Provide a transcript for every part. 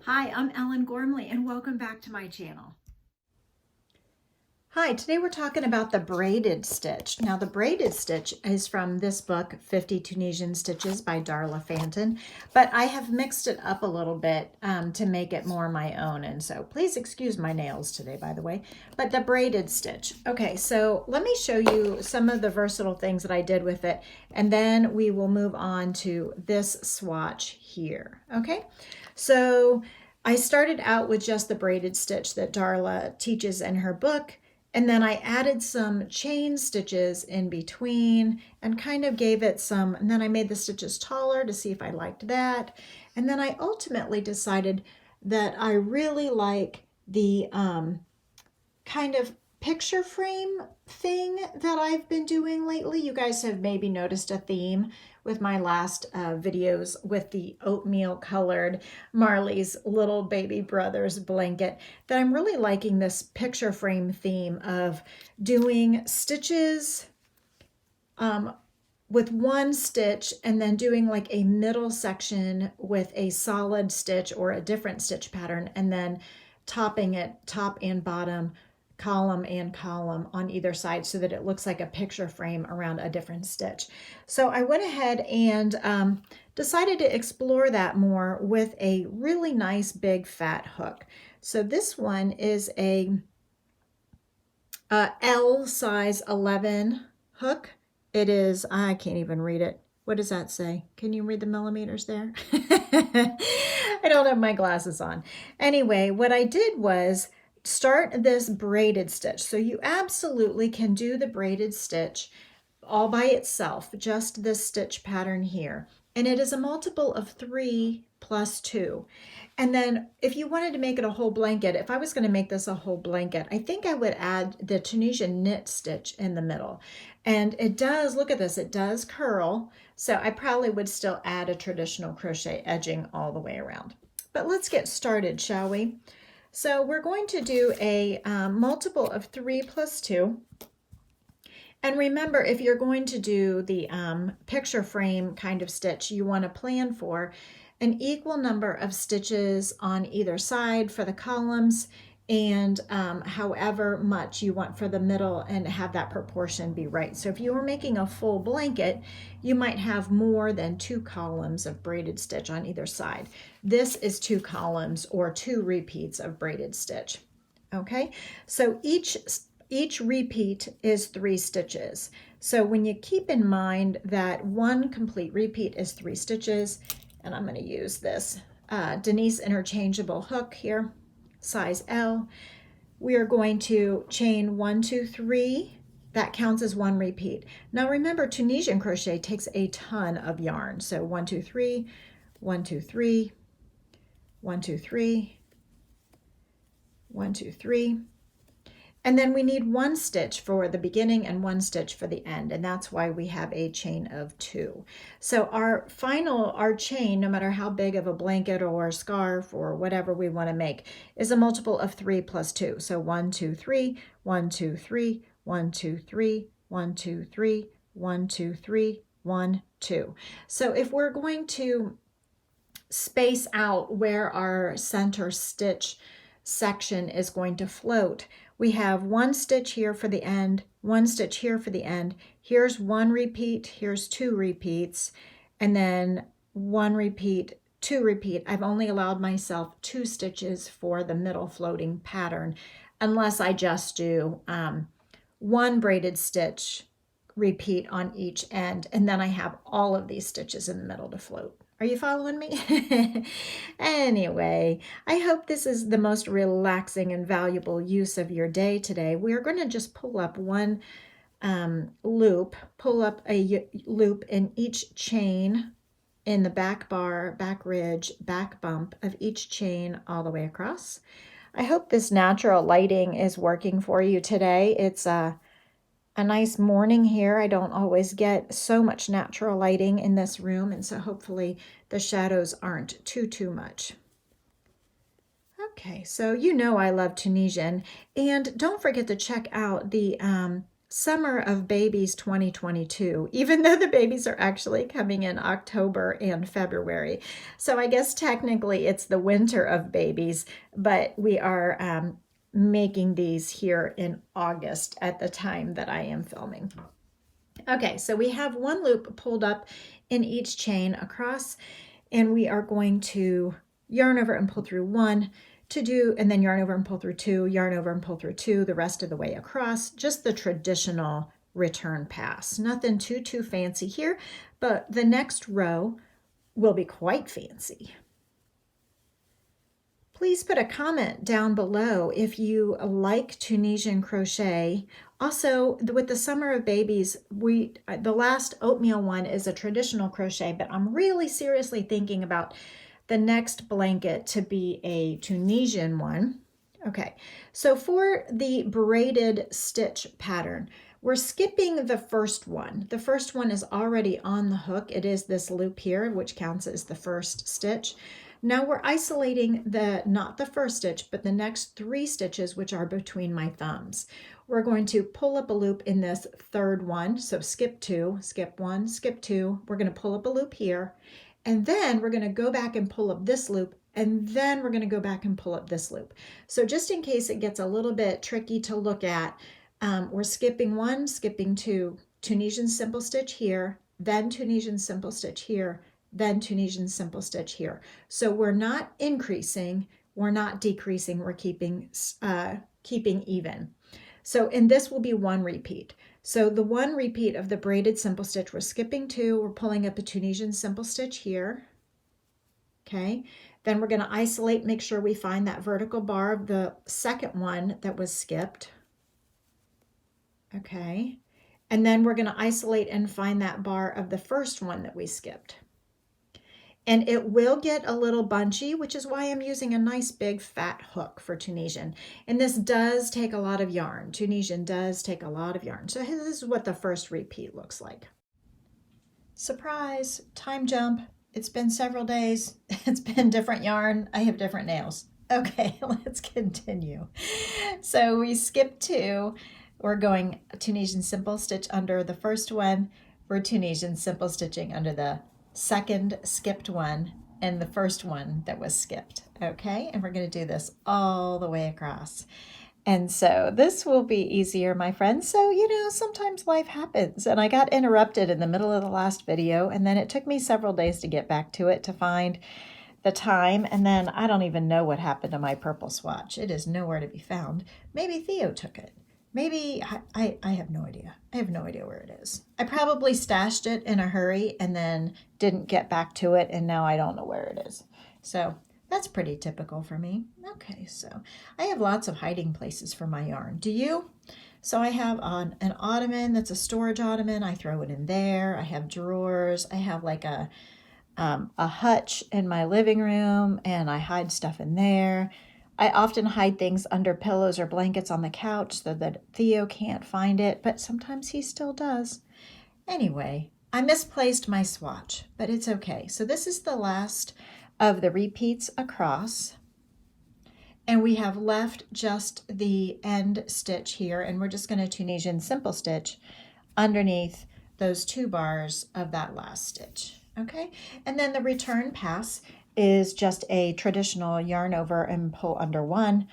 Hi, I'm Ellen Gormley and welcome back to my channel. Hi, today we're talking about the braided stitch. Now the braided stitch is from this book, 50 Tunisian Stitches by Darla Fanton, but I have mixed it up a little bit to make it more my own. And so please excuse my nails today, by the way, but the braided stitch. Okay, so let me show you some of the versatile things that I did with it, and then we will move on to this swatch here, okay? So I started out with just the braided stitch that Darla teaches in her book. And then I added some chain stitches in between and kind of gave it some, and then I made the stitches taller to see if I liked that. And then I ultimately decided that I really like the kind of picture frame thing that I've been doing lately. You guys have maybe noticed a theme with my last videos with the oatmeal colored Marley's little baby brother's blanket, that I'm really liking this picture frame theme of doing stitches with one stitch and then doing like a middle section with a solid stitch or a different stitch pattern, and then topping it top and bottom, column and column on either side, so that it looks like a picture frame around a different stitch. So I went ahead and decided to explore that more with a really nice big fat hook. So this one is a L size 11 hook. It is, I can't even read it. What does that say? Can you read the millimeters there? I don't have my glasses on. Anyway, what I did was start this braided stitch. So you absolutely can do the braided stitch all by itself, just this stitch pattern here. And it is a multiple of 3 plus 2. And then if you wanted to make it a whole blanket, if I was going to make this a whole blanket, I think I would add the Tunisian knit stitch in the middle. And it does, look at this, it does curl. So I probably would still add a traditional crochet edging all the way around. But let's get started, shall we? So we're going to do a multiple of 3 plus 2. And remember, if you're going to do the picture frame kind of stitch, you want to plan for an equal number of stitches on either side for the columns, and however much you want for the middle, and have that proportion be right. So if you were making a full blanket, you might have more than 2 columns of braided stitch on either side. This is 2 columns or 2 repeats of braided stitch. Okay, so each repeat is 3 stitches. So when you keep in mind that one complete repeat is 3 stitches, and I'm going to use this Denise interchangeable hook here, size L. We are going to chain 1, 2, 3. That counts as 1 repeat. Now remember, Tunisian crochet takes a ton of yarn. So 1, 2, 3, 1, 2, 3, 1, 2, 3, 1, 2, 3. And then we need 1 stitch for the beginning and 1 stitch for the end, and that's why we have a chain of 2. So our chain, no matter how big of a blanket or scarf or whatever we want to make, is a multiple of 3 plus 2. So 1, 2, 3, 1, 2, 3, 1, 2, 3, 1, 2, 3, 1, 2, 3, 1, 2. So if we're going to space out where our center stitch section is going to float, we have 1 stitch here for the end, 1 stitch here for the end. Here's 1 repeat, here's 2 repeats, and then 1 repeat, 2 repeat. I've only allowed myself 2 stitches for the middle floating pattern, unless I just do 1 braided stitch repeat on each end, and then I have all of these stitches in the middle to float. Are you following me? Anyway, I hope this is the most relaxing and valuable use of your day today. We're going to just pull up one loop, pull up a loop in each chain in the back bar, back ridge, back bump of each chain all the way across. I hope this natural lighting is working for you today. It's a nice morning here. I don't always get so much natural lighting in this room, and so hopefully the shadows aren't too much. Okay, so you know I love Tunisian, and don't forget to check out the Summer of Babies 2022, even though the babies are actually coming in October and February. So I guess technically it's the winter of babies, but we are making these here in August at the time that I am filming. Okay, so we have one loop pulled up in each chain across, and we are going to yarn over and pull through one, and then yarn over and pull through two, yarn over and pull through two, the rest of the way across, just the traditional return pass. Nothing too fancy here, but the next row will be quite fancy. Please put a comment down below if you like Tunisian crochet. Also, with the Summer of Babies, the last oatmeal one is a traditional crochet, but I'm really seriously thinking about the next blanket to be a Tunisian one. Okay, so for the braided stitch pattern, we're skipping the first one. The first one is already on the hook. It is this loop here, which counts as the first stitch. Now we're isolating not the first stitch, but the next 3 stitches, which are between my thumbs. We're going to pull up a loop in this third one. So skip 2, skip 1, skip 2. We're going to pull up a loop here. And then we're going to go back and pull up this loop, and then we're going to go back and pull up this loop. So just in case it gets a little bit tricky to look at, we're skipping 1, skipping 2, Tunisian simple stitch here, then Tunisian simple stitch here, then Tunisian simple stitch here. So we're not increasing, we're not decreasing, we're keeping even. So, and this will be 1 repeat. So the 1 repeat of the braided simple stitch, we're skipping 2, we're pulling up a Tunisian simple stitch here. Okay, then we're going to isolate, make sure we find that vertical bar of the second one that was skipped. Okay, and then we're going to isolate and find that bar of the first one that we skipped. And it will get a little bunchy, which is why I'm using a nice big fat hook for Tunisian. And this does take a lot of yarn. Tunisian does take a lot of yarn. So this is what the first repeat looks like. Surprise, time jump. It's been several days. It's been different yarn. I have different nails. Okay, let's continue. So we skip 2. We're going Tunisian simple stitch under the first one. We're Tunisian simple stitching under the second skipped one and the first one that was skipped. Okay, and we're going to do this all the way across. And so this will be easier, my friends. So, sometimes life happens, and I got interrupted in the middle of the last video, and then it took me several days to get back to it to find the time, and then I don't even know what happened to my purple swatch. It is nowhere to be found. Maybe Theo took it. Maybe, I have no idea. I have no idea where it is. I probably stashed it in a hurry and then didn't get back to it, and now I don't know where it is. So that's pretty typical for me. Okay, so I have lots of hiding places for my yarn. Do you? So I have an ottoman that's a storage ottoman. I throw it in there. I have drawers. I have like a hutch in my living room, and I hide stuff in there. I often hide things under pillows or blankets on the couch so that Theo can't find it, but sometimes he still does. Anyway, I misplaced my swatch, but it's okay. So this is the last of the repeats across, and we have left just the end stitch here, and we're just going to Tunisian simple stitch underneath those 2 bars of that last stitch. Okay, and then the return pass is just a traditional yarn over and pull under 1,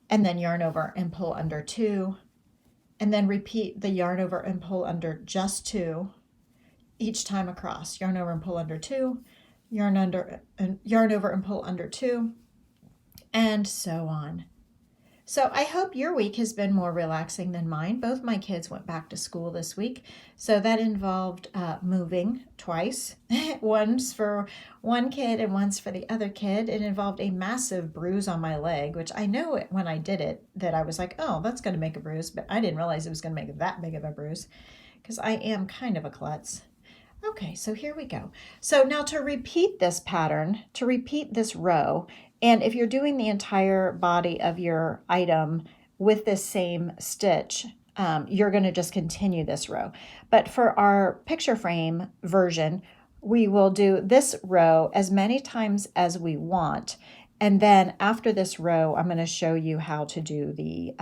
and then yarn over and pull under 2, and then repeat the yarn over and pull under just 2 each time across. Yarn over and pull under 2, yarn over and pull under 2, and so on. So I hope your week has been more relaxing than mine. Both my kids went back to school this week, so that involved moving twice. Once for one kid and once for the other kid. It involved a massive bruise on my leg, which I know when I did it that I was like, oh, that's going to make a bruise, but I didn't realize it was going to make that big of a bruise because I am kind of a klutz. Okay, so here we go. So now to repeat this pattern, to repeat this row, and if you're doing the entire body of your item with this same stitch, you're going to just continue this row. But for our picture frame version, we will do this row as many times as we want. And then after this row, I'm going to show you how to do the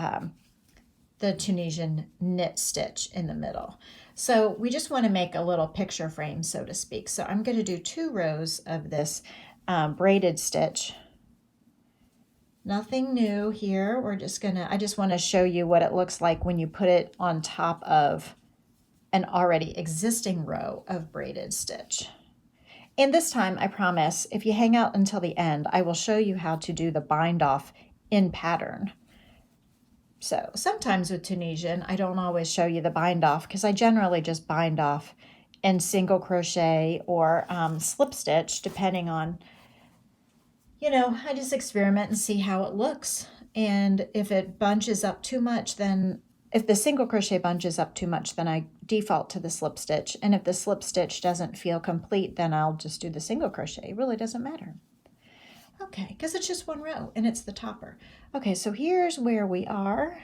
the Tunisian knit stitch in the middle. So we just want to make a little picture frame, so to speak. So I'm going to do 2 rows of this braided stitch. Nothing new here. I just want to show you what it looks like when you put it on top of an already existing row of braided stitch. And this time, I promise, if you hang out until the end, I will show you how to do the bind off in pattern. So sometimes with Tunisian, I don't always show you the bind off because I generally just bind off in single crochet or slip stitch, depending on, I just experiment and see how it looks. And if it bunches up too much, then if the single crochet bunches up too much, then I default to the slip stitch. And if the slip stitch doesn't feel complete, then I'll just do the single crochet. It really doesn't matter. Okay, because it's just 1 row and it's the topper. Okay, so here's where we are.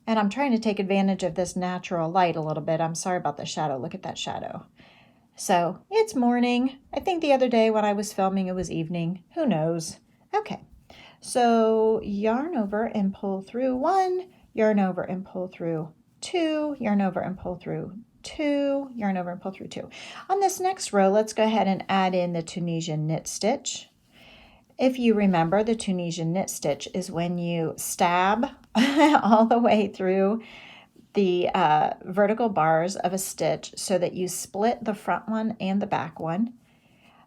And I'm trying to take advantage of this natural light a little bit. I'm sorry about the shadow. Look at that shadow. So it's morning. I think the other day when I was filming, it was evening. Who knows? Okay, so yarn over and pull through 1, yarn over and pull through 2, yarn over and pull through 2, yarn over and pull through 2. On this next row, let's go ahead and add in the Tunisian knit stitch. If you remember, the Tunisian knit stitch is when you stab all the way through the vertical bars of a stitch so that you split the front one and the back one.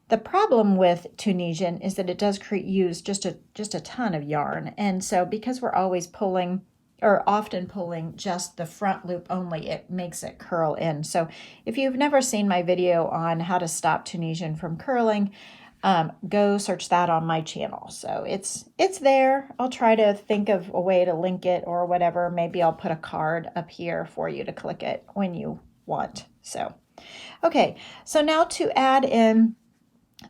The problem with Tunisian is that it does use just a ton of yarn. And so because we're always pulling, or often pulling just the front loop only, it makes it curl in. So if you've never seen my video on how to stop Tunisian from curling, go search that on my channel. So it's there. I'll try to think of a way to link it or whatever. Maybe I'll put a card up here for you to click it when you want. So, okay. So now to add in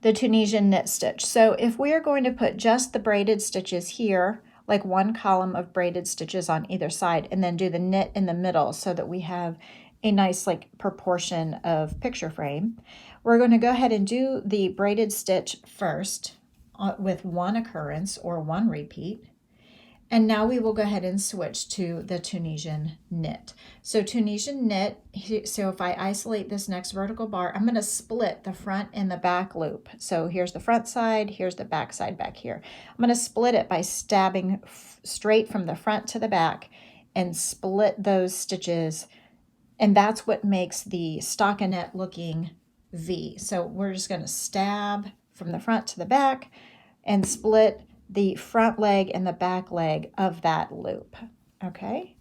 the Tunisian knit stitch. So if we are going to put just the braided stitches here, like 1 column of braided stitches on either side, and then do the knit in the middle so that we have a nice proportion of picture frame, we're going to go ahead and do the braided stitch first with 1 occurrence or 1 repeat. And now we will go ahead and switch to the Tunisian knit. So Tunisian knit, so if I isolate this next vertical bar, I'm going to split the front and the back loop. So here's the front side, here's the back side back here. I'm going to split it by stabbing straight from the front to the back and split those stitches. And that's what makes the stockinette looking V. So we're just going to stab from the front to the back and split the front leg and the back leg of that loop. Okay,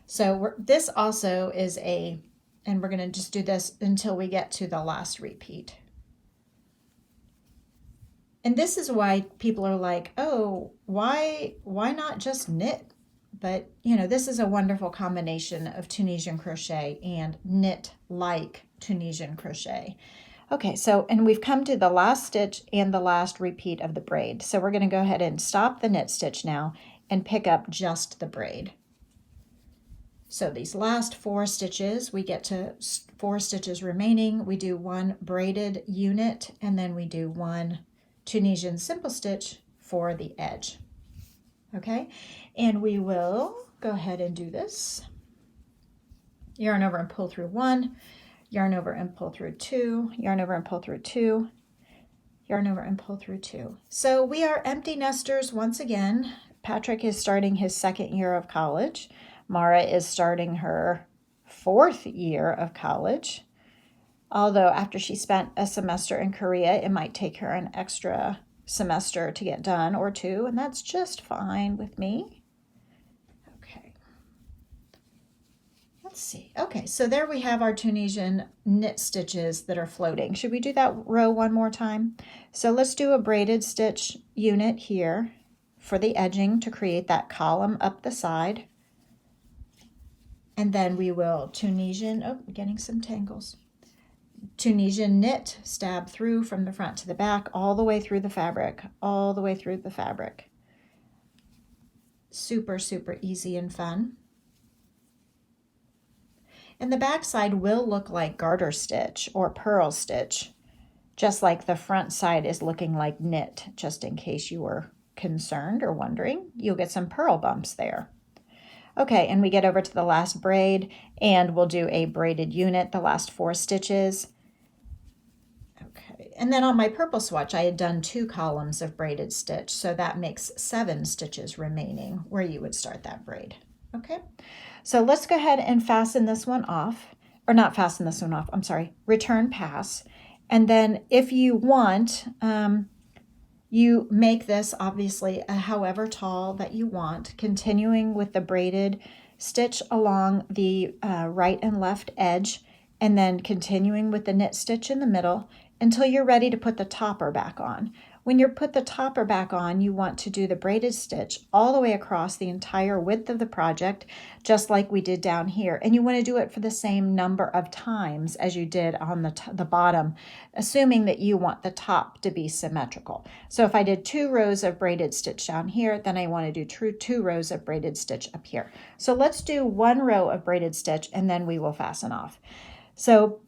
so this also is and we're going to just do this until we get to the last repeat. And this is why people are like, oh, why not just knit? But this is a wonderful combination of Tunisian crochet and knit like Tunisian crochet. Okay, so, and we've come to the last stitch and the last repeat of the braid. So we're going to go ahead and stop the knit stitch now and pick up just the braid. So these last 4 stitches, we get to 4 stitches remaining. We do 1 braided unit, and then we do 1 Tunisian simple stitch for the edge. Okay, and we will go ahead and do this. Yarn over and pull through 1, yarn over and pull through 2, yarn over and pull through 2, yarn over and pull through 2. So we are empty nesters once again. Patrick is starting his 2nd year of college. Mara is starting her 4th year of college. Although after she spent a semester in Korea, it might take her an extra semester to get done or 2, and that's just fine with me. Okay. Let's see. Okay, so there we have our Tunisian knit stitches that are floating. Should we do that row one more time? So let's do a braided stitch unit here for the edging to create that column up the side. And then we will Tunisian, oh, getting some tangles. Tunisian knit, stab through from the front to the back, all the way through the fabric, all the way through the fabric. Super, super easy and fun. And the back side will look like garter stitch or purl stitch, just like the front side is looking like knit, just in case you were concerned or wondering. You'll get some purl bumps there. Okay, and we get over to the last braid and we'll do a braided unit, the last 4 stitches. Okay, and then on my purple swatch, I had done 2 columns of braided stitch, so that makes 7 stitches remaining where you would start that braid. Okay, so let's go ahead and fasten this one off, or not fasten this one off, I'm sorry, return pass. And then if you want, you make this obviously however tall that you want, continuing with the braided stitch along the right and left edge, and then continuing with the knit stitch in the middle until you're ready to put the topper back on. When you put the topper back on, you want to do the braided stitch all the way across the entire width of the project, just like we did down here. And you want to do it for the same number of times as you did on the bottom, assuming that you want the top to be symmetrical. So if I did 2 rows of braided stitch down here, then I want to do 2 rows of braided stitch up here. So let's do 1 row of braided stitch and then we will fasten off. So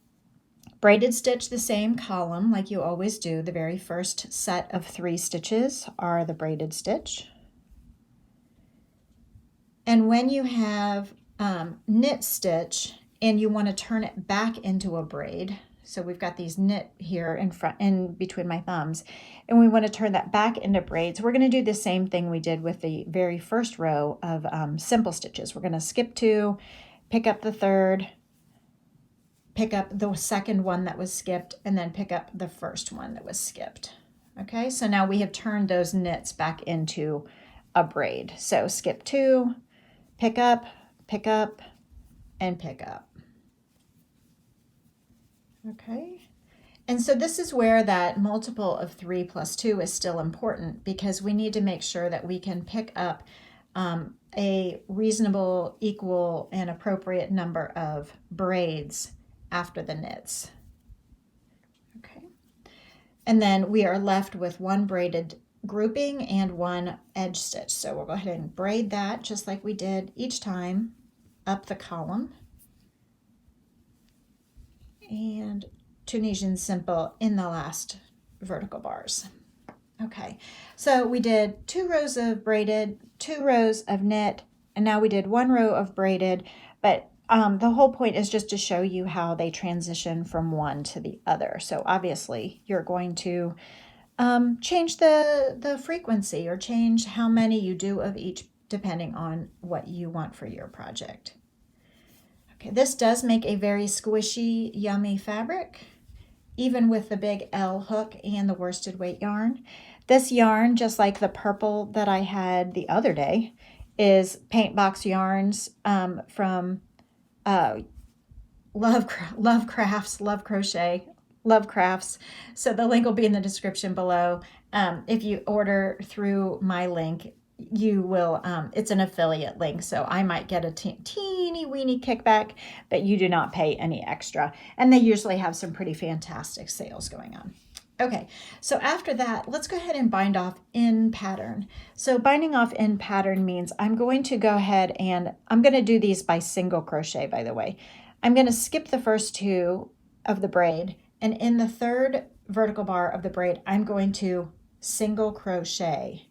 braided stitch the same column like you always do. The very first set of 3 stitches are the braided stitch. And when you have knit stitch and you want to turn it back into a braid, so we've got these knit here in front, in between my thumbs, and we want to turn that back into braids, we're going to do the same thing we did with the very first row of simple stitches. We're going to skip 2, pick up the 3rd, pick up the second one that was skipped, and then pick up the first one that was skipped. Okay, so now we have turned those knits back into a braid. So skip 2, pick up, and pick up. Okay, and so this is where that multiple of 3 plus 2 is still important, because we need to make sure that we can pick up a reasonable, equal, and appropriate number of braids after the knits. Okay, and then we are left with 1 braided grouping and 1 edge stitch. So we'll go ahead and braid that just like we did each time up the column, and Tunisian simple in the last vertical bars. Okay, so we did 2 rows of braided, 2 rows of knit, and now we did 1 row of braided, but the whole point is just to show you how they transition from one to the other. So obviously you're going to change the frequency, or change how many you do of each depending on what you want for your project. Okay, this does make a very squishy, yummy fabric, even with the big L hook and the worsted weight yarn. This yarn, just like the purple that I had the other day, is Paint Box Yarns from Love Crafts. So the link will be in the description below. If you order through my link, you will, it's an affiliate link, so I might get a teeny weeny kickback, but you do not pay any extra. And they usually have some pretty fantastic sales going on. Okay, so after that, let's go ahead and bind off in pattern. So binding off in pattern means I'm going to go ahead and I'm going to do these by single crochet, by the way. I'm going to skip the first 2 of the braid, and in the 3rd vertical bar of the braid, I'm going to single crochet.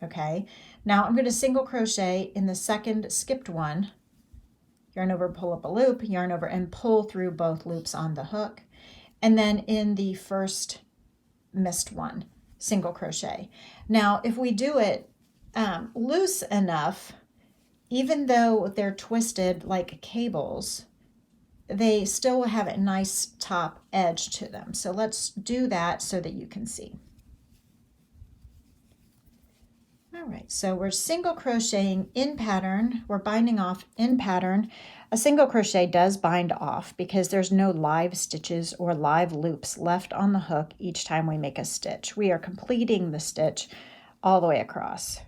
Okay, now I'm going to single crochet in the 2nd skipped one, yarn over, pull up a loop, yarn over and pull through both loops on the hook, and then in the 1st missed one, single crochet. Now if we do it loose enough, even though they're twisted like cables, they still have a nice top edge to them. So let's do that so that you can see. All right, so we're single crocheting in pattern. We're binding off in pattern. A single crochet does bind off because there's no live stitches or live loops left on the hook each time we make a stitch. We are completing the stitch all the way across.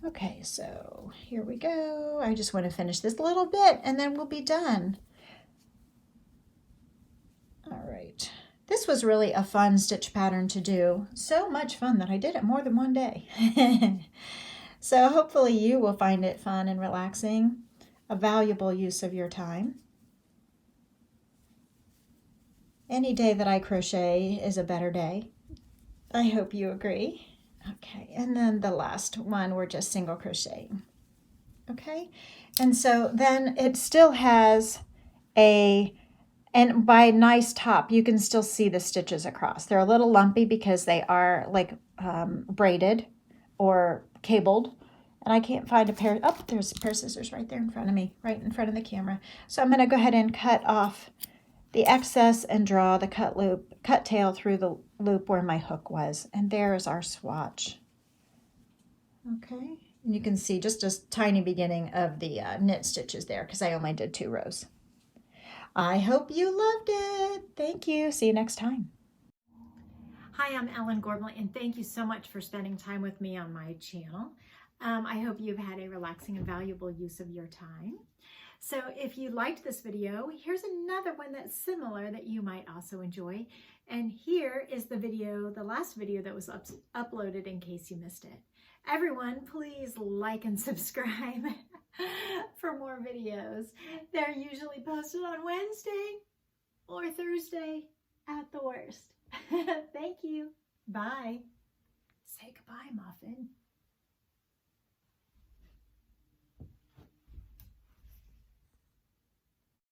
Okay, so here we go. I just want to finish this little bit and then we'll be done. All right. This was really a fun stitch pattern to do. So much fun that I did it more than one day. So hopefully you will find it fun and relaxing, a valuable use of your time. Any day that I crochet is a better day. I hope you agree. Okay, and then the last one, we're just single crocheting. Okay, and so then it still has a, and by nice top, you can still see the stitches across. They're a little lumpy because they are like braided or cabled. And I can't find a pair. Oh, there's a pair of scissors right there in front of me, right in front of the camera. So I'm going to go ahead and cut off the excess and draw the cut tail through the loop where my hook was. And there is our swatch. Okay, and you can see just a tiny beginning of the knit stitches there because I only did 2 rows. I hope you loved it. Thank you. See you next time. Hi, I'm Ellen Gormley, and thank you so much for spending time with me on my channel. I hope you've had a relaxing and valuable use of your time. So if you liked this video, here's another one that's similar that you might also enjoy. And here is the video, the last video that was uploaded in case you missed it. Everyone, please like and subscribe for more videos. They're usually posted on Wednesday or Thursday at the worst. Thank you. Bye. Say goodbye, Muffin.